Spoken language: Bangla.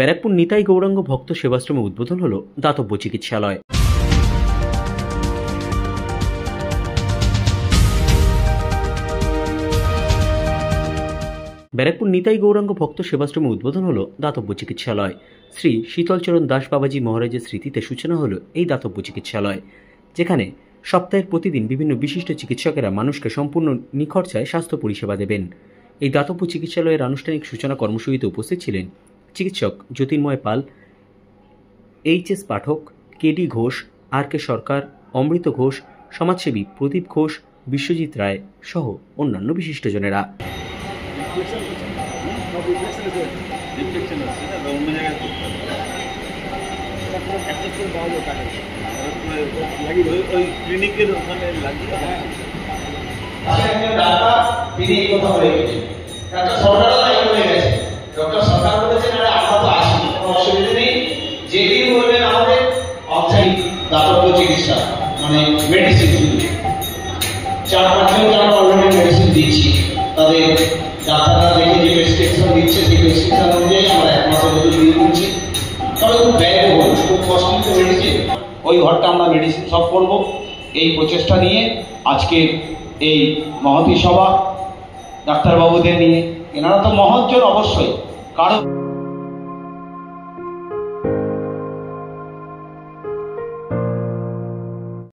ব্যারাকপুর নিতাই গৌরাঙ্গ ভক্ত সেবাশ্রমে উদ্বোধন হলো দাতব্য চিকিৎসালয়। ব্যারাকপুর নিতাই গৌরাঙ্গ ভক্ত সেবাশ্রমে উদ্বোধন হলো দাতব্য চিকিৎসালয়। শ্রী শীতলচরণ দাস বাবাজি মহারাজের স্মৃতিতে সূচনা হলো এই দাতব্য চিকিৎসালয়, যেখানে সপ্তাহের প্রতিদিন বিভিন্ন বিশিষ্ট চিকিৎসকেরা মানুষকে সম্পূর্ণ নিখরচায় স্বাস্থ্য পরিষেবা দেবেন। এই দাতব্য চিকিৎসালয়ের আনুষ্ঠানিক সূচনা কর্মসূচিতে উপস্থিত ছিলেন চিকিৎসক জ্যোতির্ময় পাল, এইচ.এস. পাঠক, কে.ডি. ঘোষ, আর.কে. সরকার, অমৃত ঘোষ, সমাজসেবী প্রদীপ ঘোষ, বিশ্বজিৎ রায় সহ অন্যান্য বিশিষ্টজনেরা। দাতব্য চিকিৎসা মানে মেডিসিন, 4-5 জন যারা অলরেডি মেডিসিন দিচ্ছি, তাদের ডাক্তাররা দেখে যে প্রেসক্রিপশন দিচ্ছে সেই প্রেসক্রিপশন অনুযায়ী আমরা 1 মাসের মধ্যে দিয়ে দিচ্ছি। তবে খুব ব্যয়বহুল, খুব কস্টলি মেডিসিন, ওই ঘরটা আমরা মেডিসিন সব করবো। এই প্রচেষ্টা নিয়ে আজকে এই মহতী সভা ডাক্তারবাবুদের নিয়ে, এনারা তো মহৎজন অবশ্যই, কারণ